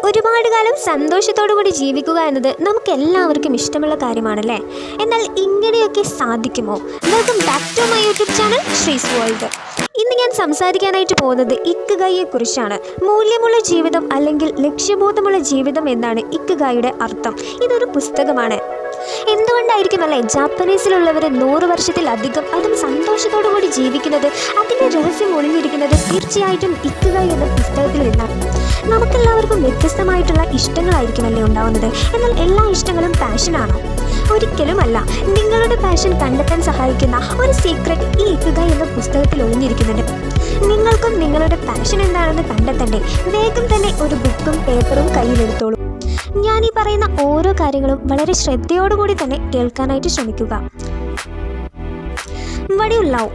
ഒരുപാട് കാലം സന്തോഷത്തോടു കൂടി ജീവിക്കുക എന്നത് നമുക്ക് എല്ലാവർക്കും ഇഷ്ടമുള്ള കാര്യമാണല്ലേ. എന്നാൽ ഇങ്ങനെയൊക്കെ സാധിക്കുമോ? Welcome back to my YouTube channel Sree's world. ഇന്ന് ഞാൻ സംസാരിക്കാനായിട്ട് പോകുന്നത് ഇക്കിഗായിയെ കുറിച്ചാണ്. മൂല്യമുള്ള ജീവിതം അല്ലെങ്കിൽ ലക്ഷ്യബോധമുള്ള ജീവിതം എന്നാണ് ഇക്കിഗായിയുടെ അർത്ഥം. ഇതൊരു പുസ്തകമാണ്. എന്തുകൊണ്ടായിരിക്കും അല്ലേ ജാപ്പനീസിലുള്ളവർ 100 വർഷത്തിലധികം അതും സന്തോഷത്തോടു കൂടി ജീവിക്കുന്നത്? അതിൻ്റെ രഹസ്യം ഒളിഞ്ഞിരിക്കുന്നത് തീർച്ചയായിട്ടും ഇക്കിഗായി എന്ന പുസ്തകത്തിൽ നിന്നാണ്. നമുക്കെല്ലാവർക്കും വ്യത്യസ്തമായിട്ടുള്ള ഇഷ്ടങ്ങളായിരിക്കുമല്ലേ ഉണ്ടാവുന്നത്. എന്നാൽ എല്ലാ ഇഷ്ടങ്ങളും പാഷനാണോ? ഒരിക്കലുമല്ല. നിങ്ങളുടെ പാഷൻ കണ്ടെത്താൻ സഹായിക്കുന്ന ഒരു സീക്രട്ട് ഈ ഇക്കിഗായി എന്ന പുസ്തകത്തിൽ ഒളിഞ്ഞിരിക്കുന്നുണ്ട്. നിങ്ങൾക്കും നിങ്ങളുടെ പാഷൻ എന്താണെന്ന് കണ്ടെത്തണ്ടേ? വേഗം തന്നെ ഒരു ബുക്കും പേപ്പറും കയ്യിലെടുത്തോളൂ. ഞാൻ ഈ പറയുന്ന ഓരോ കാര്യങ്ങളും വളരെ ശ്രദ്ധയോടുകൂടി തന്നെ കേൾക്കാനായിട്ട് ശ്രമിക്കുക. വടിയുള്ളാവും.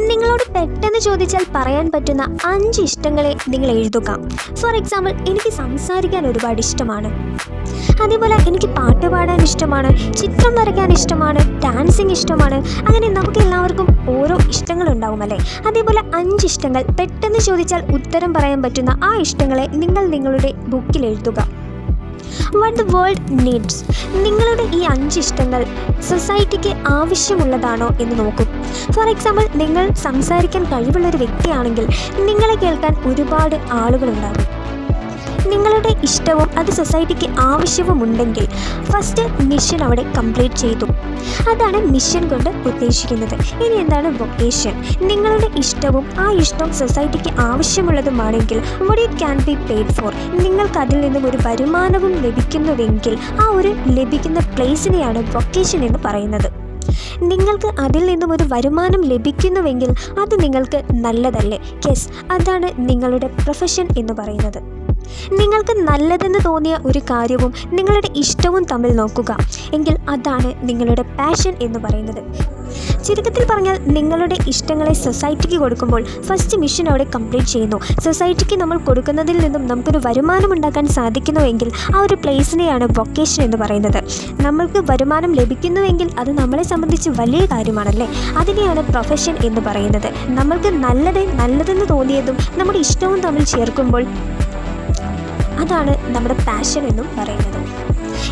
നിങ്ങളോട് പെട്ടെന്ന് ചോദിച്ചാൽ പറയാൻ പറ്റുന്ന 5 ഇഷ്ടങ്ങളെ നിങ്ങൾ എഴുതുക. ഫോർ എക്സാമ്പിൾ, എനിക്ക് സംസാരിക്കാൻ ഒരുപാട് ഇഷ്ടമാണ്. അതേപോലെ എനിക്ക് പാട്ട് പാടാൻ ഇഷ്ടമാണ്, ചിത്രം വരയ്ക്കാൻ ഇഷ്ടമാണ്, ഡാൻസിങ് ഇഷ്ടമാണ്. അങ്ങനെ നമുക്ക് എല്ലാവർക്കും ഓരോ ഇഷ്ടങ്ങളുണ്ടാവും അല്ലേ. അതേപോലെ 5 ഇഷ്ടങ്ങൾ പെട്ടെന്ന് ചോദിച്ചാൽ ഉത്തരം പറയാൻ പറ്റുന്ന ആ ഇഷ്ടങ്ങളെ നിങ്ങൾ നിങ്ങളുടെ ബുക്കിൽ എഴുതുക. What the world needs. നിങ്ങളുടെ ഈ 5 ഇഷ്ടങ്ങൾ സൊസൈറ്റിക്ക് ആവശ്യമുള്ളതാണോ എന്ന് നോക്കൂ. ഫോർ എക്സാമ്പിൾ, നിങ്ങൾ സംസാരിക്കാൻ കഴിവുള്ളൊരു വ്യക്തിയാണെങ്കിൽ നിങ്ങളെ കേൾക്കാൻ ഒരുപാട് ആളുകളുണ്ടാകും. നിങ്ങളുടെ ഇഷ്ടവും അത് സൊസൈറ്റിക്ക് ആവശ്യവുമുണ്ടെങ്കിൽ ഫസ്റ്റ് മിഷൻ അവിടെ കംപ്ലീറ്റ് ചെയ്തു. അതാണ് മിഷൻ കൊണ്ട് ഉദ്ദേശിക്കുന്നത്. ഇനി എന്താണ് വൊക്കേഷൻ? നിങ്ങളുടെ ഇഷ്ടവും ആ ഇഷ്ടവും സൊസൈറ്റിക്ക് ആവശ്യമുള്ളതുമാണെങ്കിൽ what you can be paid for. നിങ്ങൾക്ക് അതിൽ നിന്നും ഒരു വരുമാനവും ലഭിക്കുന്നുവെങ്കിൽ ആ ഒരു ലഭിക്കുന്ന പ്ലേസിനെയാണ് വൊക്കേഷൻ എന്ന് പറയുന്നത്. നിങ്ങൾക്ക് അതിൽ നിന്നും ഒരു വരുമാനം ലഭിക്കുന്നുവെങ്കിൽ അത് നിങ്ങൾക്ക് നല്ലതല്ലേ? യെസ്, അതാണ് നിങ്ങളുടെ പ്രൊഫഷൻ എന്ന് പറയുന്നത്. നിങ്ങൾക്ക് നല്ലതെന്ന് തോന്നിയ ഒരു കാര്യവും നിങ്ങളുടെ ഇഷ്ടവും തമ്മിൽ നോക്കുക. എങ്കിൽ അതാണ് നിങ്ങളുടെ പാഷൻ എന്ന് പറയുന്നത്. ചുരുക്കത്തിൽ പറഞ്ഞാൽ, നിങ്ങളുടെ ഇഷ്ടങ്ങളെ സൊസൈറ്റിക്ക് കൊടുക്കുമ്പോൾ ഫസ്റ്റ് മിഷൻ അവിടെ കംപ്ലീറ്റ് ചെയ്യുന്നു. സൊസൈറ്റിക്ക് നമ്മൾ കൊടുക്കുന്നതിൽ നിന്നും നമുക്കൊരു വരുമാനം ഉണ്ടാക്കാൻ സാധിക്കുന്നുവെങ്കിൽ ആ ഒരു പ്ലേസിനെയാണ് വൊക്കേഷൻ എന്ന് പറയുന്നത്. നമ്മൾക്ക് വരുമാനം ലഭിക്കുന്നുവെങ്കിൽ അത് നമ്മളെ സംബന്ധിച്ച് വലിയ കാര്യമാണല്ലേ. അതിനെയാണ് പ്രൊഫഷൻ എന്ന് പറയുന്നത്. നമ്മൾക്ക് നല്ലതെന്ന് തോന്നിയതും നമ്മുടെ ഇഷ്ടവും തമ്മിൽ ചേർക്കുമ്പോൾ അതാണ് നമ്മുടെ പാഷൻ എന്നും പറയുന്നത്.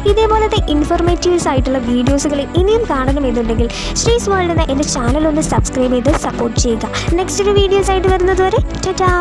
ഇതേപോലത്തെ ഇൻഫോർമേറ്റീവ്സ് ആയിട്ടുള്ള വീഡിയോസുകൾ ഇനിയും കാണണമെന്നുണ്ടെങ്കിൽ ശ്രീസ് വേൾഡ് എന്ന എൻ്റെ ചാനൽ ഒന്ന് സബ്സ്ക്രൈബ് ചെയ്ത് സപ്പോർട്ട് ചെയ്യുക. നെക്സ്റ്റ് ഒരു വീഡിയോസ് ആയിട്ട് വരുന്നത് വരെ ടാറ്റാ.